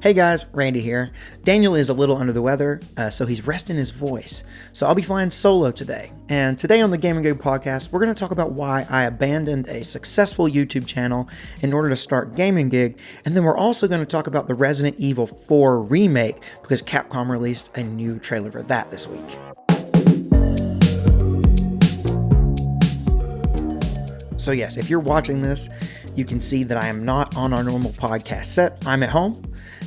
Hey guys, Randy here. Daniel is a little under the weather, so he's resting his voice. So I'll be flying solo today. And today on the Gaming Gig podcast, we're going to talk about why I abandoned a successful YouTube channel in order to start Gaming Gig. And then we're also going to talk about the Resident Evil 4 remake because Capcom released a new trailer for that this week. So yes, if you're watching this, you can see that I am not on our normal podcast set. I'm at home,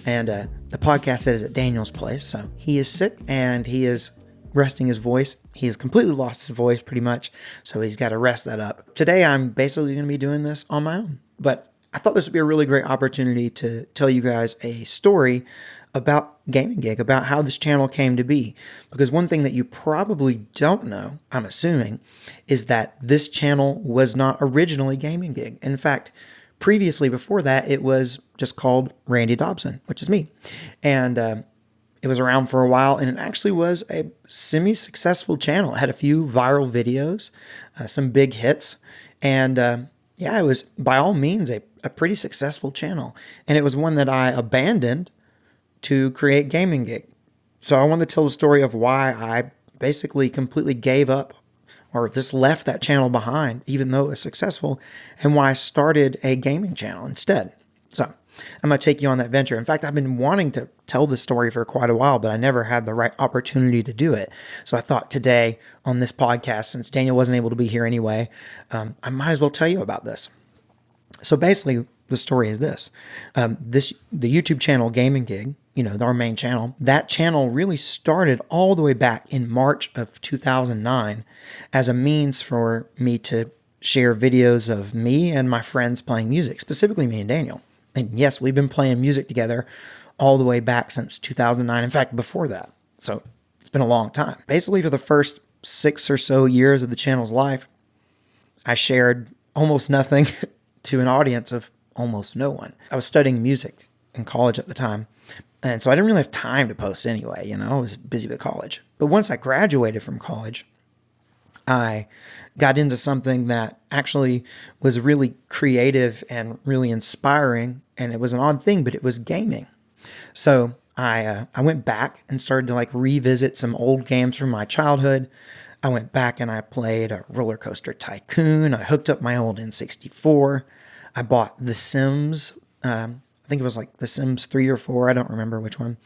and the podcast set is at Daniel's place. So he is sick, and he is resting his voice. He has completely lost his voice, pretty much, so he's got to rest that up. Today, I'm basically going to be doing this on my own, but I thought this would be a really great opportunity to tell you guys a story about Gaming Gig, about how this channel came to be. Because one thing that you probably don't know, I'm assuming, is that this channel was not originally Gaming Gig. In fact, previously before that, it was just called Randy Dobson, which is me. And it was around for a while, and it actually was a semi-successful channel. It had a few viral videos, some big hits, and yeah, it was by all means a pretty successful channel. And it was one that I abandoned to create Gaming Gig. So I want to tell the story of why I basically completely gave up or just left that channel behind, even though it was successful, and why I started a gaming channel instead. So I'm going to take you on that venture. In fact, I've been wanting to tell this story for quite a while, but I never had the right opportunity to do it. So I thought today on this podcast, since Daniel wasn't able to be here anyway, I might as well tell you about this. So basically, the story is this. The YouTube channel Gaming Gig, our main channel, that channel really started all the way back in March of 2009 as a means for me to share videos of me and my friends playing music, specifically me and Daniel. And yes, we've been playing music together all the way back since 2009. In fact, before that. So it's been a long time. Basically, for the first 6 or so years of the channel's life, I shared almost nothing to an audience of almost no one. I was studying music in college at the time, and so I didn't really have time to post anyway. I was busy with college. But once I graduated from college, I got into something that actually was really creative and really inspiring, and it was an odd thing, but it was gaming. So I went back and started to revisit some old games from my childhood. I went back and I played a Roller Coaster Tycoon. I hooked up my old N64. I bought The Sims. I think it was The Sims 3 or 4. I don't remember which one.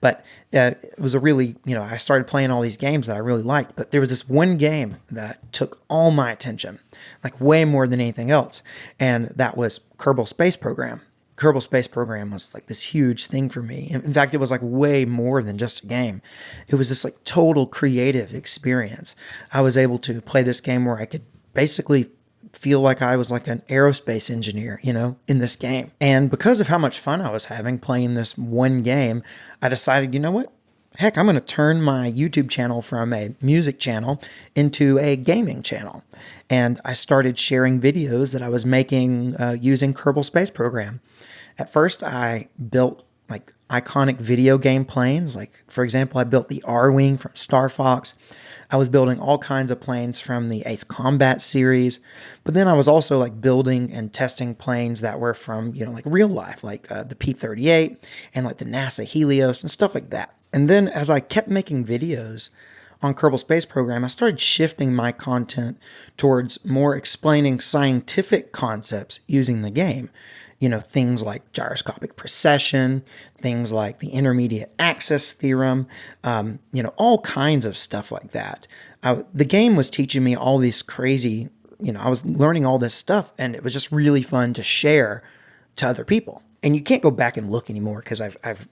But it was a really, I started playing all these games that I really liked. But there was this one game that took all my attention, way more than anything else. And that was Kerbal Space Program. Kerbal Space Program was this huge thing for me. In fact, it was way more than just a game. It was this total creative experience. I was able to play this game where I could basically feel like I was an aerospace engineer, in this game. And because of how much fun I was having playing this one game, I decided, you know what? Heck, I'm going to turn my YouTube channel from a music channel into a gaming channel. And I started sharing videos that I was making using Kerbal Space Program. At first, I built iconic video game planes. For example, I built the R-Wing from Star Fox. I was building all kinds of planes from the Ace Combat series. But then I was also building and testing planes that were from, real life, the P-38 and the NASA Helios and stuff like that. And then as I kept making videos on Kerbal Space Program, I started shifting my content towards more explaining scientific concepts using the game. Things like gyroscopic precession, things like the intermediate axis theorem, all kinds of stuff like that. The game was teaching me all these crazy, I was learning all this stuff, and it was just really fun to share to other people. And you can't go back and look anymore because I've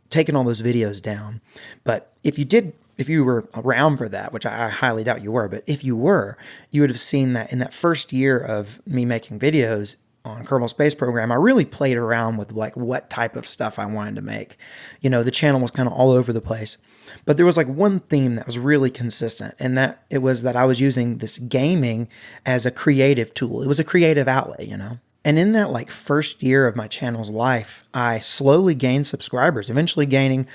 taken all those videos down. But if you were around for that, which I highly doubt you were, but if you were, you would have seen that in that first year of me making videos on Kerbal Space Program, I really played around with what type of stuff I wanted to make. The channel was kind of all over the place, but there was one theme that was really consistent, and that it was that I was using this gaming as a creative tool. It was a creative outlet, And in that first year of my channel's life, I slowly gained subscribers, eventually gaining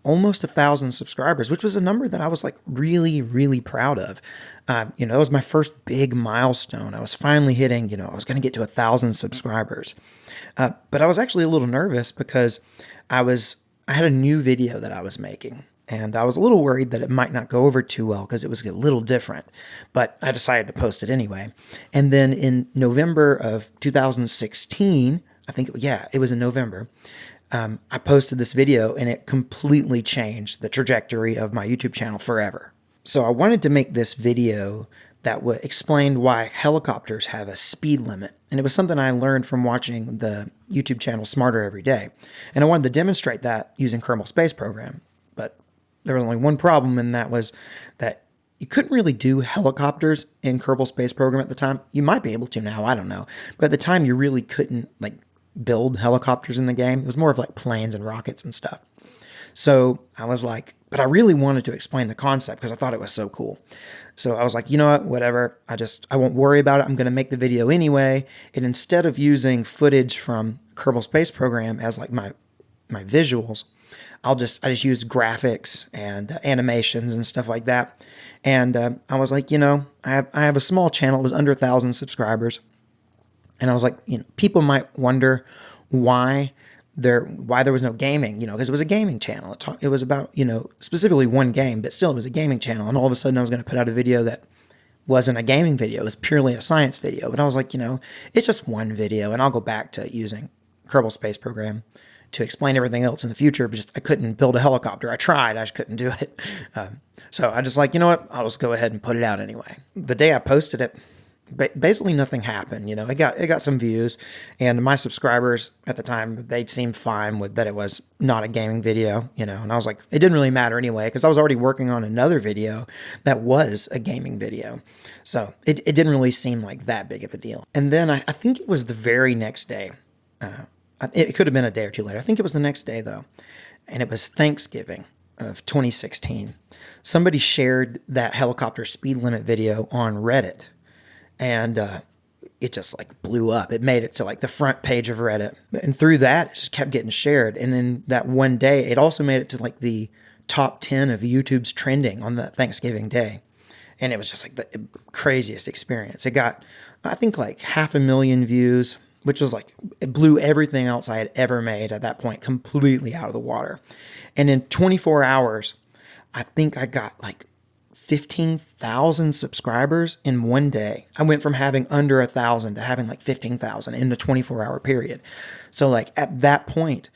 almost 1,000 subscribers, which was a number that I was really, really proud of. It was my first big milestone. I was finally hitting, I was going to get to 1,000 subscribers. But I was actually a little nervous because I had a new video that I was making, and I was a little worried that it might not go over too well because it was a little different, but I decided to post it anyway. And then in November of 2016, I think, yeah, it was in November, I posted this video and it completely changed the trajectory of my YouTube channel forever. So I wanted to make this video that would explain why helicopters have a speed limit. And it was something I learned from watching the YouTube channel Smarter Every Day. And I wanted to demonstrate that using Kerbal Space Program. But there was only one problem, and that was that you couldn't really do helicopters in Kerbal Space Program at the time. You might be able to now, I don't know. But at the time, you really couldn't like build helicopters in the game. It was more of like planes and rockets and stuff. So I was like, but I really wanted to explain the concept because I thought it was so cool. So I was like, you know what, whatever. I won't worry about it. I'm going to make the video anyway. And instead of using footage from Kerbal Space Program as like my visuals, I just use graphics and animations and stuff like that. And I was like, I have a small channel. It was under 1,000 subscribers. And I was like, people might wonder why there was no gaming, because it was a gaming channel. It was about, specifically one game, but still it was a gaming channel. And all of a sudden I was going to put out a video that wasn't a gaming video. It was purely a science video. But I was like, it's just one video, and I'll go back to using Kerbal Space Program to explain everything else in the future. But I couldn't build a helicopter. I tried, I just couldn't do it. So I just like, you know what, I'll just go ahead and put it out anyway. The day I posted it, basically nothing happened. It got some views, and my subscribers at the time, they seemed fine with that it was not a gaming video, and I was like, it didn't really matter anyway, because I was already working on another video that was a gaming video. So it didn't really seem like that big of a deal. And then I think it was the very next day. It could have been a day or two later. I think it was the next day though. And it was Thanksgiving of 2016. Somebody shared that helicopter speed limit video on Reddit. And it just like blew up. It made it to like the front page of Reddit. And through that, it just kept getting shared. And then that one day, it also made it to like the top 10 of YouTube's trending on that Thanksgiving day. And it was just like the craziest experience. It got, I think, like 500,000 views, which was like, it blew everything else I had ever made at that point completely out of the water. And in 24 hours, I think I got like 15,000 subscribers in one day. I went from having under 1,000 to having like 15,000 in a 24-hour period. So like at that point,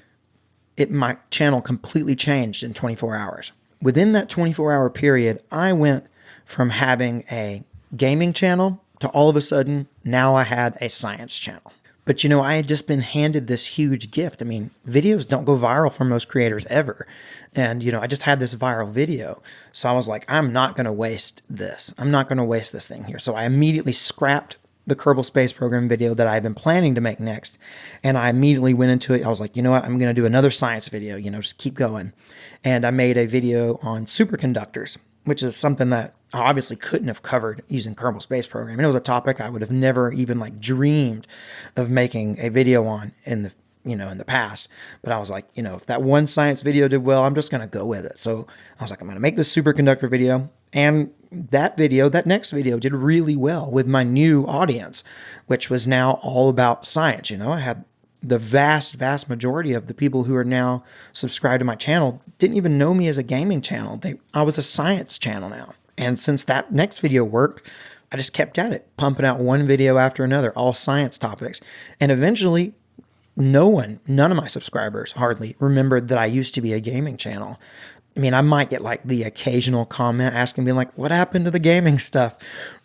my channel completely changed in 24 hours. Within that 24-hour period, I went from having a gaming channel to all of a sudden, now I had a science channel. But I had just been handed this huge gift. I mean, videos don't go viral for most creators ever. And, I just had this viral video. So I was like, I'm not going to waste this. I'm not going to waste this thing here. So I immediately scrapped the Kerbal Space Program video that I've been planning to make next. And I immediately went into it. I was like, you know what? I'm going to do another science video, just keep going. And I made a video on superconductors, which is something that I obviously couldn't have covered using Kerbal Space Program. And it was a topic I would have never even like dreamed of making a video on in the past. But I was like, if that one science video did well, I'm just going to go with it. So I was like, I'm going to make this superconductor video. And that next video did really well with my new audience, which was now all about science. I had the vast majority of the people who are now subscribed to my channel didn't even know me as a gaming channel. I was a science channel now. And since that next video worked, I just kept at it, pumping out one video after another, all science topics. And eventually, none of my subscribers hardly remembered that I used to be a gaming channel. I mean, I might get like the occasional comment asking me like, what happened to the gaming stuff?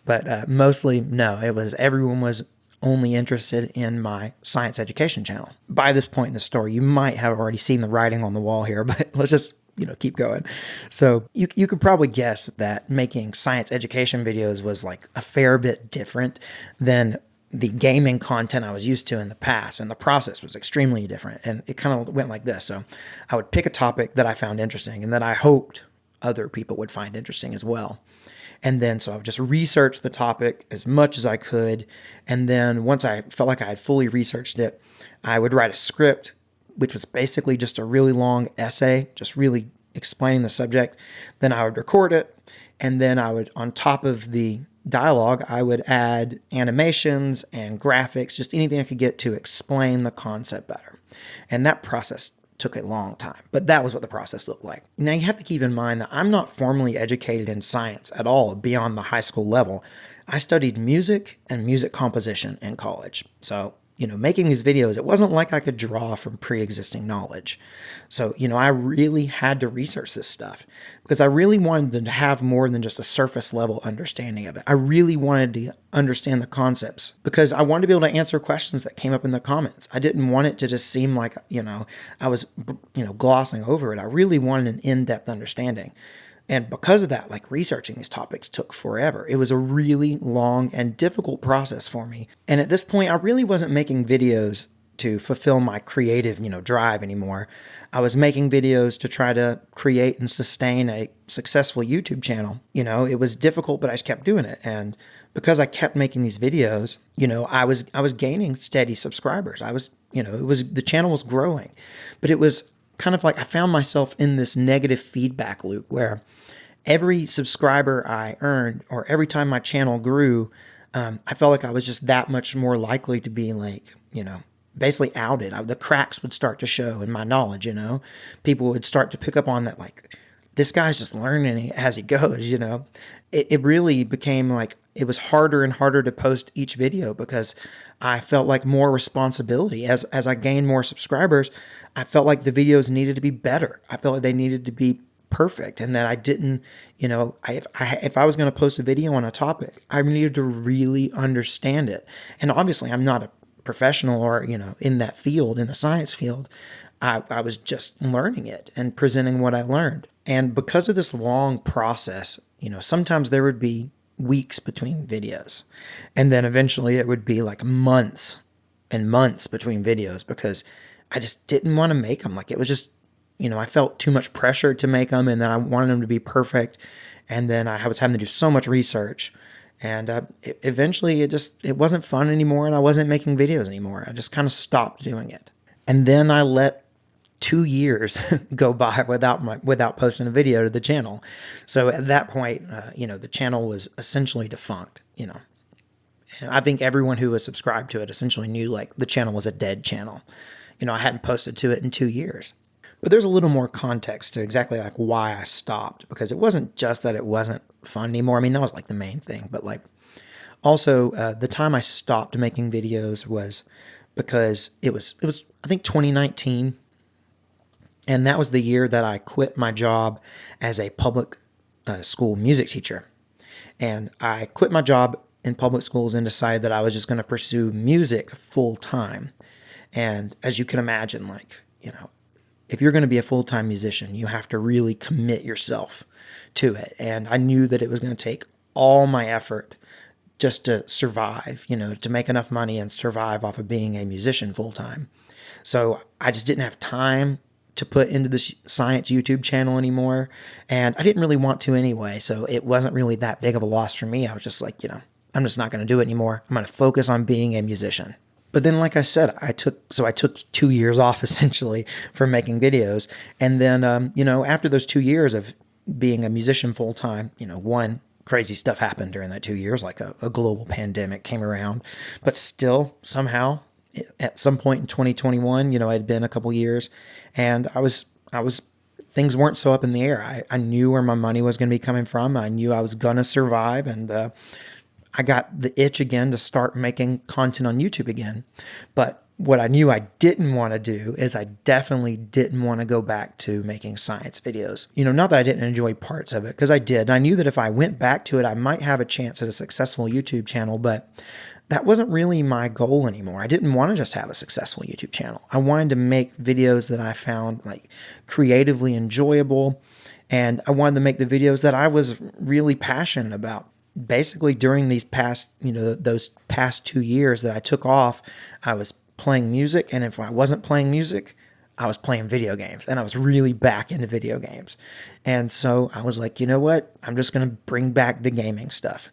But mostly, no, everyone was only interested in my science education channel. By this point in the story, you might have already seen the writing on the wall here, but let's just keep going. So you could probably guess that making science education videos was like a fair bit different than the gaming content I was used to in the past. And the process was extremely different. And it kind of went like this. So I would pick a topic that I found interesting and that I hoped other people would find interesting as well. And then, so I would just research the topic as much as I could. And then once I felt like I had fully researched it, I would write a script, which was basically just a really long essay, just really explaining the subject. Then I would record it. And then I would, on top of the dialogue, I would add animations and graphics, just anything I could get to explain the concept better. And that process took a long time, but that was what the process looked like. Now you have to keep in mind that I'm not formally educated in science at all beyond the high school level. I studied music and music composition in college. So, making these videos, it wasn't like I could draw from pre-existing knowledge. So, I really had to research this stuff because I really wanted to have more than just a surface level understanding of it. I really wanted to understand the concepts because I wanted to be able to answer questions that came up in the comments. I didn't want it to just seem like, I was, glossing over it. I really wanted an in-depth understanding. And because of that, researching these topics took forever. It was a really long and difficult process for me. And at this point, I really wasn't making videos to fulfill my creative, drive anymore. I was making videos to try to create and sustain a successful YouTube channel. It was difficult, but I just kept doing it. And because I kept making these videos, I was gaining steady subscribers. The channel was growing, but it was kind of like I found myself in this negative feedback loop where every subscriber I earned or every time my channel grew, I felt like I was just that much more likely to be basically outed. The cracks would start to show in my knowledge, People would start to pick up on that, this guy's just learning as he goes, It really became it was harder and harder to post each video because I felt like more responsibility. As I gained more subscribers, I felt like the videos needed to be better. I felt like they needed to be perfect and that I didn't, if I was going to post a video on a topic, I needed to really understand it. And obviously I'm not a professional or, in that field, in the science field. I was just learning it and presenting what I learned. And because of this long process, sometimes there would be weeks between videos. And then eventually it would be months and months between videos because I just didn't want to make them. It was just, I felt too much pressure to make them and then I wanted them to be perfect. And then I was having to do so much research. And eventually it wasn't fun anymore and I wasn't making videos anymore. I just kind of stopped doing it. And then I let 2 years go by without posting a video to the channel. So at that point, the channel was essentially defunct, And I think everyone who was subscribed to it essentially knew the channel was a dead channel. I hadn't posted to it in 2 years. But there's a little more context to exactly why I stopped, because it wasn't just that it wasn't fun anymore. I mean, that was the main thing, but also the time I stopped making videos was because it was I think 2019. And that was the year that I quit my job as a public school music teacher. And I quit my job in public schools and decided that I was just going to pursue music full time. And as you can imagine, if you're going to be a full-time musician, you have to really commit yourself to it. And I knew that it was going to take all my effort just to survive, to make enough money and survive off of being a musician full-time. So I just didn't have time to put into the science YouTube channel anymore. And I didn't really want to anyway. So it wasn't really that big of a loss for me. I was just I'm just not going to do it anymore. I'm going to focus on being a musician. But then, like I said, I took 2 years off essentially from making videos. And then, after those 2 years of being a musician full time, one, crazy stuff happened during that 2 years, a global pandemic came around. But still, somehow, at some point in 2021, it had been a couple years, and I was things weren't so up in the air. I knew where my money was going to be coming from. I knew I was going to survive, and I got the itch again to start making content on YouTube again. But what I knew I didn't want to do is I definitely didn't want to go back to making science videos. Not that I didn't enjoy parts of it, because I did. And I knew that if I went back to it, I might have a chance at a successful YouTube channel, but that wasn't really my goal anymore. I didn't want to just have a successful YouTube channel. I wanted to make videos that I found creatively enjoyable, and I wanted to make the videos that I was really passionate about. Basically, during these past, those past 2 years that I took off, I was playing music, and if I wasn't playing music, I was playing video games, and I was really back into video games. And so I was like, you know what? I'm just going to bring back the gaming stuff.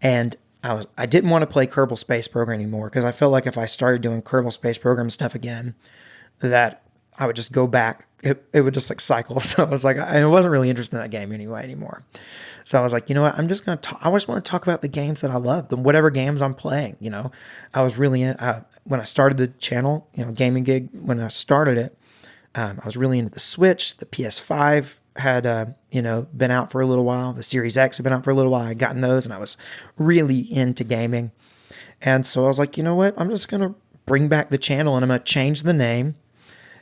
And I didn't want to play Kerbal Space Program anymore, because I felt like if I started doing Kerbal Space Program stuff again, that I would just go back. It would just cycle. So I was like, I wasn't really interested in that game anymore. So I was like, you know what? I'm just going to I just want to talk about the games that I love, whatever games I'm playing. I was really, when I started the channel, Gaming Gig, when I started it, I was really into the Switch. The PS5 had, been out for a little while. The Series X had been out for a little while. I'd gotten those, and I was really into gaming. And so I was like, you know what? I'm just going to bring back the channel, and I'm going to change the name.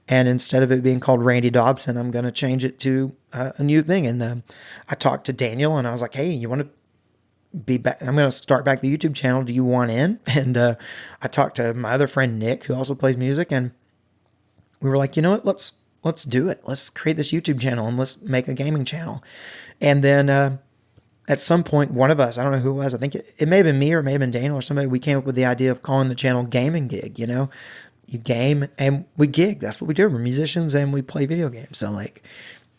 And instead of it being called Randy Dobson, I'm going to change it to a new thing. And I talked to Daniel, and I was like, hey, you want to be back? I'm going to start back the YouTube channel. Do you want in? And I talked to my other friend, Nick, who also plays music. And we were like, you know what? Let's do it. Let's create this YouTube channel, and let's make a gaming channel. And then at some point, one of us, I don't know who it was, I think it may have been me or it may have been Daniel or somebody, we came up with the idea of calling the channel Gaming Gig. You game and we gig. That's what we do. We're musicians and we play video games. So like,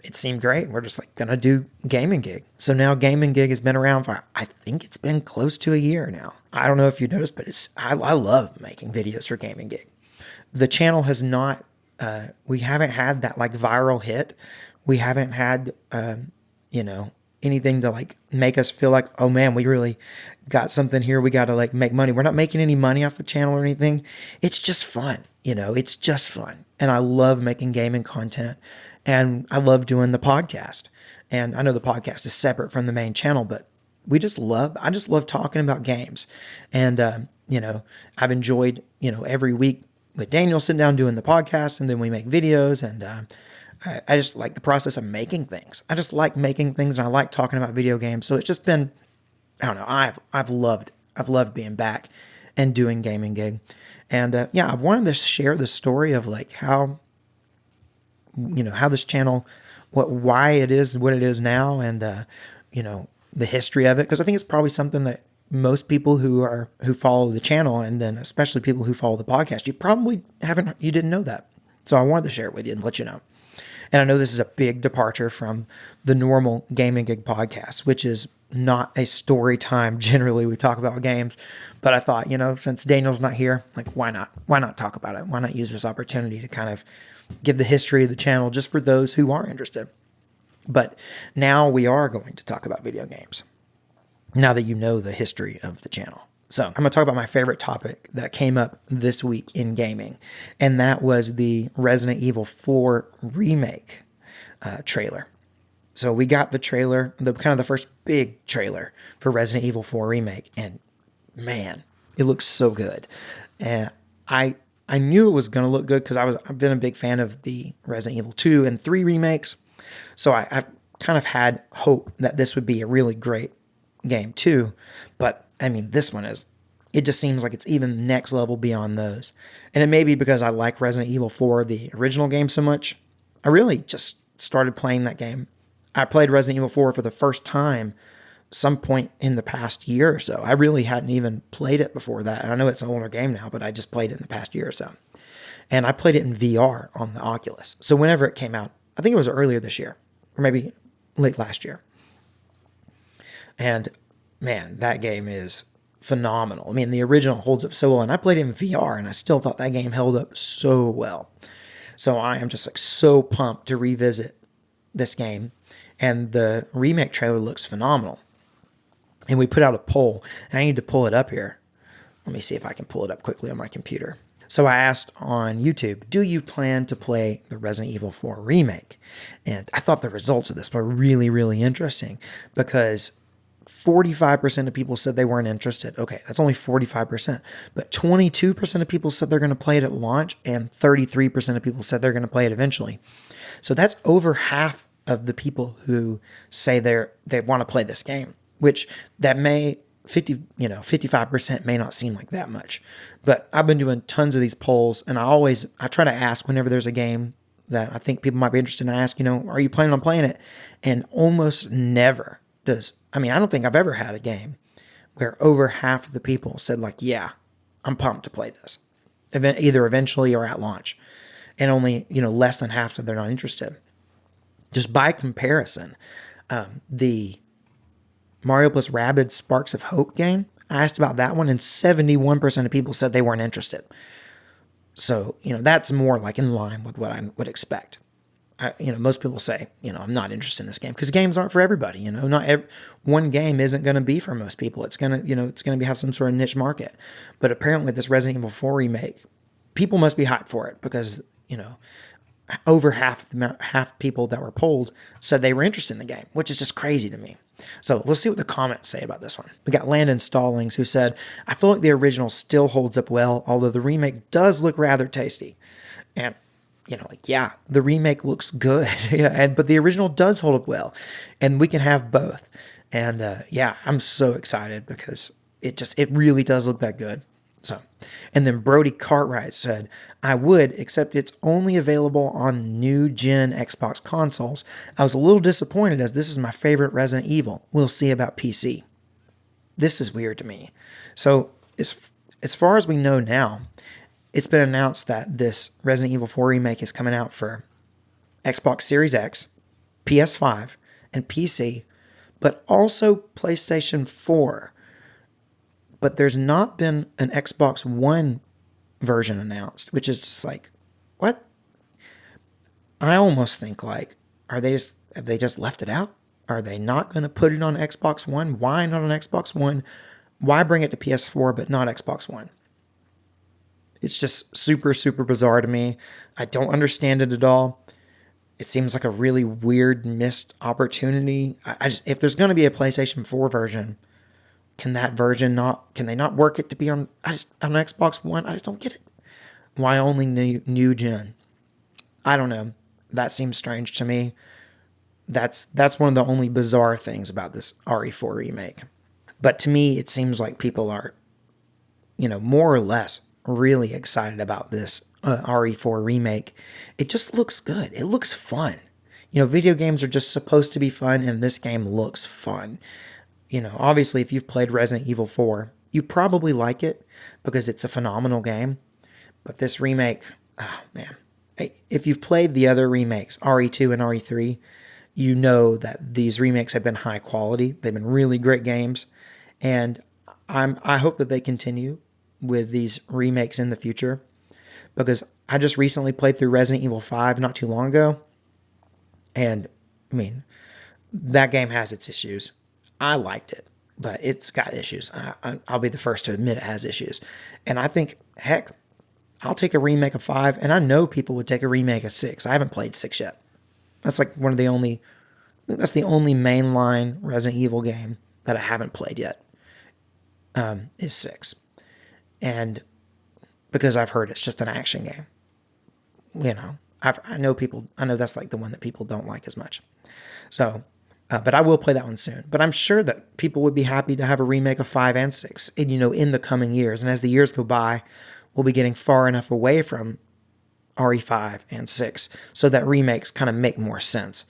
it seemed great. We're just like gonna do Gaming Gig. So now Gaming Gig has been around for, I think it's been close to a year now. I don't know if you noticed, but I love making videos for Gaming Gig. The channel has not, we haven't had that like viral hit. We haven't had, anything to like make us feel like, oh man, we really got something here. We got to like make money. We're not making any money off the channel or anything. It's just fun. It's just fun. And I love making gaming content, and I love doing the podcast. And I know the podcast is separate from the main channel, but I just love talking about games. And, I've enjoyed, every week with Daniel sitting down doing the podcast, and then we make videos, and, I just like the process of making things. I just like making things, and I like talking about video games. So it's just been, I don't know. I've loved being back and doing Gaming Gig. And I wanted to share the story of like how this channel, why it is what it is now, and the history of it, because I think it's probably something that most people who follow the channel, and then especially people who follow the podcast, you didn't know that. So I wanted to share it with you and let you know. And I know this is a big departure from the normal Gaming Gig podcast, which is not a story time. Generally, we talk about games, but I thought, since Daniel's not here, like, why not? Why not talk about it? Why not use this opportunity to kind of give the history of the channel just for those who are interested? But now we are going to talk about video games, now that you know the history of the channel. So I'm going to talk about my favorite topic that came up this week in gaming, and that was the Resident Evil 4 remake trailer. So we got the trailer, the first big trailer for Resident Evil 4 remake, and man, it looks so good. And I knew it was going to look good because I've been a big fan of the Resident Evil 2 and 3 remakes, so I kind of had hope that this would be a really great game too. But I mean, this one it just seems like it's even next level beyond those. And it may be because I like Resident Evil 4, the original game, so much. I really just started playing that game. I played Resident Evil 4 for the first time some point in the past year or so. I really hadn't even played it before that. And I know it's an older game now, but I just played it in the past year or so. And I played it in VR on the Oculus. So whenever it came out, I think it was earlier this year, or maybe late last year. And man, that game is phenomenal. I mean, the original holds up so well, and I played it in VR, and I still thought that game held up so well. So I am just like so pumped to revisit this game, and the remake trailer looks phenomenal. And we put out a poll, and I need to pull it up here. Let me see if I can pull it up quickly on my computer. So I asked on YouTube, do you plan to play the Resident Evil 4 remake? And I thought the results of this were really, really interesting, because 45% of people said they weren't interested. Okay, that's only 45%. But 22% of people said they're going to play it at launch, and 33% of people said they're going to play it eventually. So that's over half of the people who say they want to play this game, which that may 55% may not seem like that much. But I've been doing tons of these polls, and I try to ask whenever there's a game that I think people might be interested in. I ask, are you planning on playing it? And almost never I don't think I've ever had a game where over half of the people said like, yeah, I'm pumped to play this, either eventually or at launch. And only, less than half said they're not interested. Just by comparison, the Mario plus Rabbids Sparks of Hope game, I asked about that one, and 71% of people said they weren't interested. So, that's more like in line with what I would expect. Most people say, I'm not interested in this game because games aren't for everybody. One game isn't going to be for most people. It's going to have some sort of niche market. But apparently this Resident Evil 4 remake, people must be hyped for it because, over half people that were polled said they were interested in the game, which is just crazy to me. So let's see what the comments say about this one. We got Landon Stallings, who said, I feel like the original still holds up well, although the remake does look rather tasty. And, yeah, the remake looks good, but the original does hold up well, and we can have both. And yeah, I'm so excited because it really does look that good. So, and then Brody Cartwright said, I would, except it's only available on new gen Xbox consoles. I was a little disappointed as this is my favorite Resident Evil. We'll see about PC. This is weird to me. So, as far as we know now, it's been announced that this Resident Evil 4 remake is coming out for Xbox Series X, PS5, and PC, but also PlayStation 4. But there's not been an Xbox One version announced, which is just like, what? I almost think like, have they just left it out? Are they not going to put it on Xbox One? Why not on Xbox One? Why bring it to PS4 but not Xbox One? It's just super, super bizarre to me. I don't understand it at all. It seems like a really weird missed opportunity. If there's going to be a PlayStation 4 version, can they not work it to be on Xbox One? I just don't get it. Why only new gen? I don't know. That seems strange to me. That's one of the only bizarre things about this RE4 remake. But to me, it seems like people are, more or less really excited about this RE4 remake. It just looks good. It looks fun. Video games are just supposed to be fun, and this game looks fun. Obviously, if you've played Resident Evil 4, you probably like it because it's a phenomenal game. But this remake, oh man. If you've played the other remakes, RE2 and RE3, you know that these remakes have been high quality. They've been really great games. And I hope that they continue with these remakes in the future, because I just recently played through Resident Evil 5 not too long ago. And, that game has its issues. I liked it, but it's got issues. I'll be the first to admit it has issues. And I think, heck, I'll take a remake of 5, and I know people would take a remake of 6. I haven't played 6 yet. That's like that's the only mainline Resident Evil game that I haven't played yet, is 6. And because I've heard it's just an action game. I know that's like the one that people don't like as much. So, but I will play that one soon. But I'm sure that people would be happy to have a remake of 5 and 6, in the coming years. And as the years go by, we'll be getting far enough away from RE5 and 6 so that remakes kind of make more sense.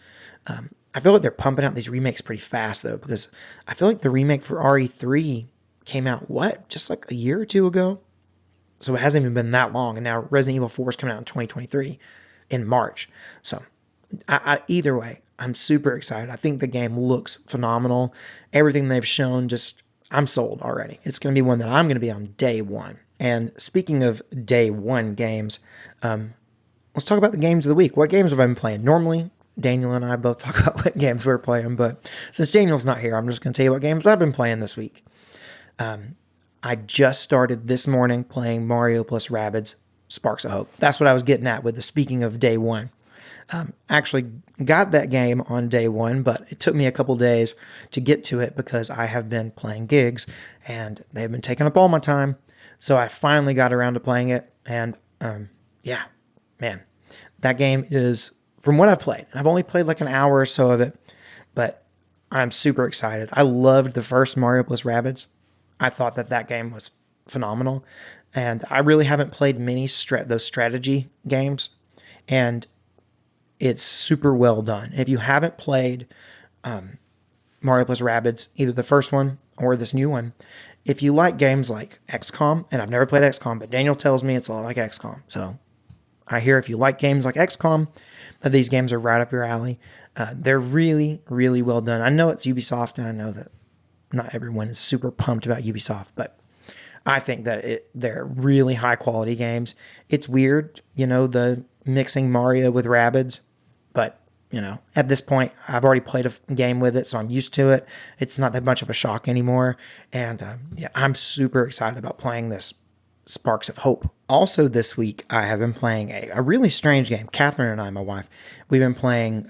I feel like they're pumping out these remakes pretty fast, though, because I feel like the remake for RE3 came out, just like a year or two ago? So it hasn't even been that long. And now Resident Evil 4 is coming out in 2023 in March. So either way, I'm super excited. I think the game looks phenomenal. Everything they've shown, I'm sold already. It's going to be one that I'm going to be on day one. And speaking of day one games, let's talk about the games of the week. What games have I been playing? Normally, Daniel and I both talk about what games we're playing, but since Daniel's not here, I'm just going to tell you what games I've been playing this week. I just started this morning playing Mario plus Rabbids Sparks of Hope. That's what I was getting at with the speaking of day one. Actually got that game on day one, but it took me a couple days to get to it because I have been playing gigs and they've been taking up all my time. So I finally got around to playing it. And yeah, man, that game is, from what I've played, I've only played like an hour or so of it, but I'm super excited. I loved the first Mario plus Rabbids. I thought that game was phenomenal. And I really haven't played many those strategy games. And it's super well done. If you haven't played Mario plus Rabbids, either the first one or this new one, if you like games like XCOM, and I've never played XCOM, but Daniel tells me it's all like XCOM. So I hear if you like games like XCOM, that these games are right up your alley. They're really, really well done. I know it's Ubisoft, and I know that not everyone is super pumped about Ubisoft, but I think that they're really high quality games. It's weird, the mixing Mario with Rabbids, but at this point, I've already played a game with it, so I'm used to it. It's not that much of a shock anymore, and yeah, I'm super excited about playing this sparks of hope. Also this week, I have been playing a really strange game. Catherine and I, my wife, we've been playing,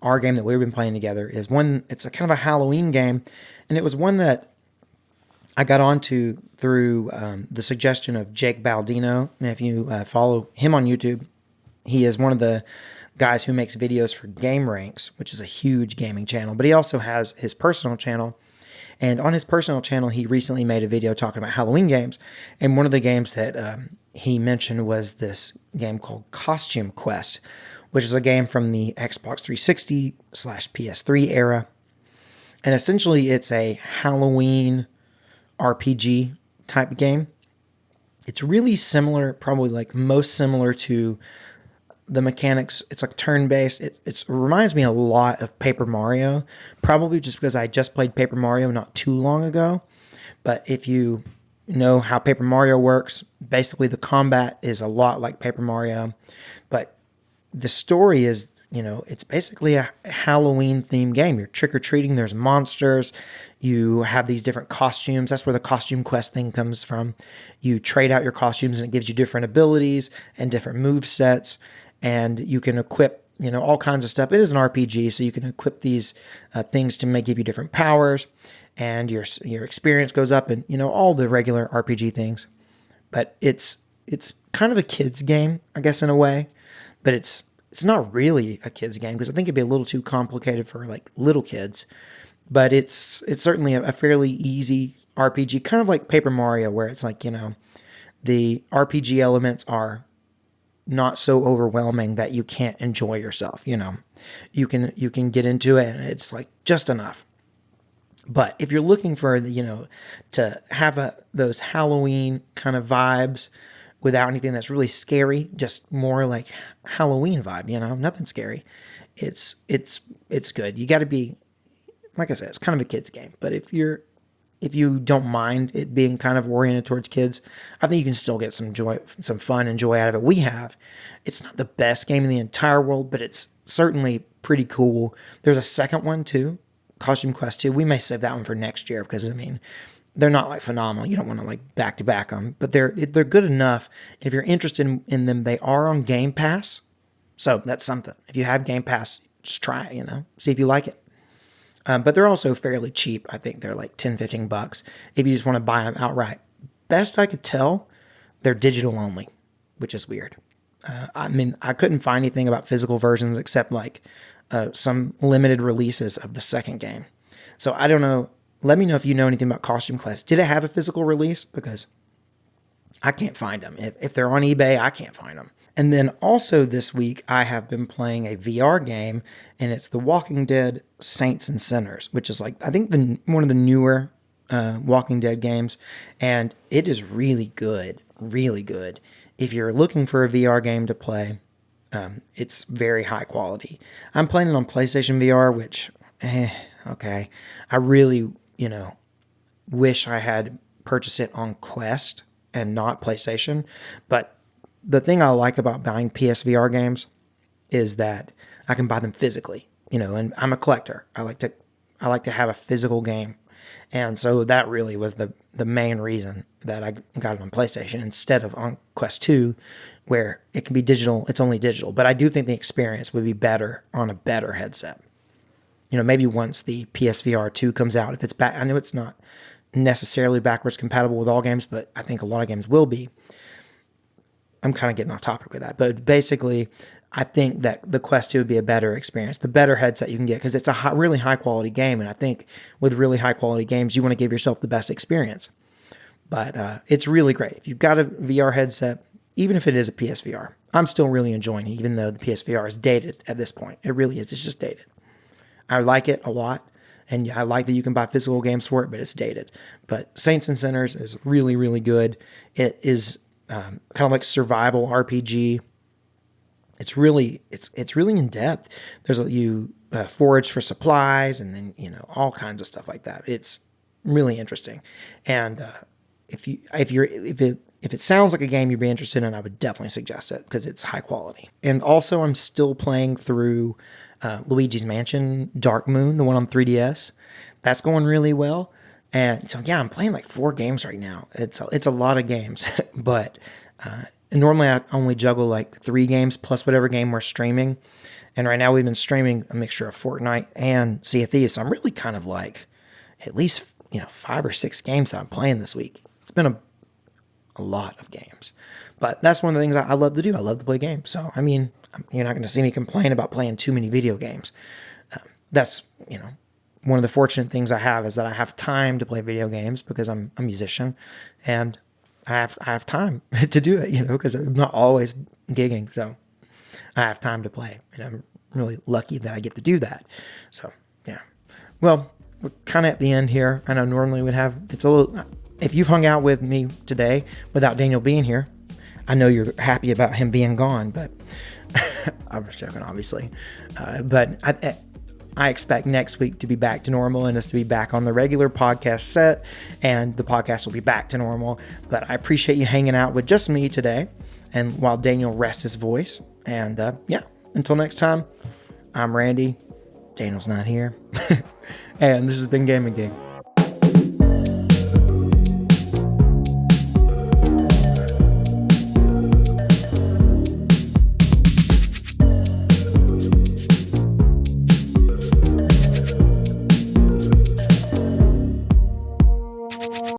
our game that we've been playing together is one, it's a kind of a Halloween game, and it was one that I got onto through the suggestion of Jake Baldino. And if you follow him on YouTube, he is one of the guys who makes videos for Game Ranks, which is a huge gaming channel. But he also has his personal channel. And on his personal channel, he recently made a video talking about Halloween games. And one of the games that he mentioned was this game called Costume Quest, which is a game from the Xbox 360 / PS3 era. And essentially, it's a Halloween RPG type game. It's really similar, probably like most similar to the mechanics. It's like turn-based. It reminds me a lot of Paper Mario, probably just because I just played Paper Mario not too long ago. But if you know how Paper Mario works, basically the combat is a lot like Paper Mario. But the story is, it's basically a Halloween themed game. You're trick-or-treating. There's monsters. You have these different costumes. That's where the costume quest thing comes from. You trade out your costumes and it gives you different abilities and different move sets. And you can equip, all kinds of stuff. It is an RPG, so you can equip these things to give you different powers. And your experience goes up and, all the regular RPG things. But it's kind of a kid's game, I guess, in a way. But it's not really a kid's game because I think it'd be a little too complicated for like little kids. But it's certainly a fairly easy RPG, kind of like Paper Mario, where it's like, the RPG elements are not so overwhelming that you can't enjoy yourself. You can get into it and it's like just enough. But if you're looking for to have those Halloween kind of vibes without anything that's really scary, just more like Halloween vibe, nothing scary. It's good. You got to be, like I said, it's kind of a kid's game. But if you don't mind it being kind of oriented towards kids, I think you can still get some joy, some fun and joy out of it. It's not the best game in the entire world, but it's certainly pretty cool. There's a second one too, Costume Quest 2. We may save that one for next year because, they're not like phenomenal. You don't want to like back to back them, but they're good enough. If you're interested in them, they are on Game Pass. So that's something. If you have Game Pass, just try it, see if you like it. But they're also fairly cheap. I think they're like $10-15 if you just want to buy them outright. Best I could tell, they're digital only, which is weird. I couldn't find anything about physical versions except like some limited releases of the second game. So I don't know. Let me know if you know anything about Costume Quest. Did it have a physical release? Because I can't find them. If they're on eBay, I can't find them. And then also this week, I have been playing a VR game, and it's The Walking Dead Saints and Sinners, which is like, I think one of the newer Walking Dead games, and it is really good, really good. If you're looking for a VR game to play, it's very high quality. I'm playing it on PlayStation VR, which, okay. I really, wish I had purchased it on Quest and not PlayStation, but the thing I like about buying PSVR games is that I can buy them physically, and I'm a collector. I like to have a physical game. And so that really was the main reason that I got it on PlayStation instead of on Quest 2, where it can be digital. It's only digital, but I do think the experience would be better on a better headset. Maybe once the PSVR 2 comes out, if it's back, I know it's not necessarily backwards compatible with all games, but I think a lot of games will be. I'm kind of getting off topic with that, but basically, I think that the Quest 2 would be a better experience, the better headset you can get, because it's a really high quality game, and I think with really high quality games, you want to give yourself the best experience. But it's really great. If you've got a VR headset, even if it is a PSVR, I'm still really enjoying it, even though the PSVR is dated at this point. It really is. It's just dated. I like it a lot, and I like that you can buy physical games for it, but it's dated. But Saints and Sinners is really, really good. It is kind of like survival RPG. It's really in depth. You forage for supplies, and then all kinds of stuff like that. It's really interesting, and if it sounds like a game you'd be interested in, I would definitely suggest it because it's high quality. And also, I'm still playing through Luigi's Mansion Dark Moon, the one on 3DS. That's going really well. And so, yeah, I'm playing like 4 games right now. It's a lot of games, but normally I only juggle like 3 games plus whatever game we're streaming. And right now we've been streaming a mixture of Fortnite and Sea of Thieves. So I'm really kind of like at least, 5 or 6 games that I'm playing this week. It's been a lot of games, but that's one of the things I love to do. I love to play games. So, I mean, you're not going to see me complain about playing too many video games. That's, one of the fortunate things I have is that I have time to play video games because I'm a musician, and I have time to do it, because I'm not always gigging. So I have time to play, and I'm really lucky that I get to do that. So, yeah. Well, we're kind of at the end here. I know normally if you've hung out with me today without Daniel being here, I know you're happy about him being gone, but I'm just joking, obviously. But I expect next week to be back to normal and us to be back on the regular podcast set, and the podcast will be back to normal. But I appreciate you hanging out with just me today, and while Daniel rests his voice. And until next time, I'm Randy. Daniel's not here. And this has been Gaming Gig.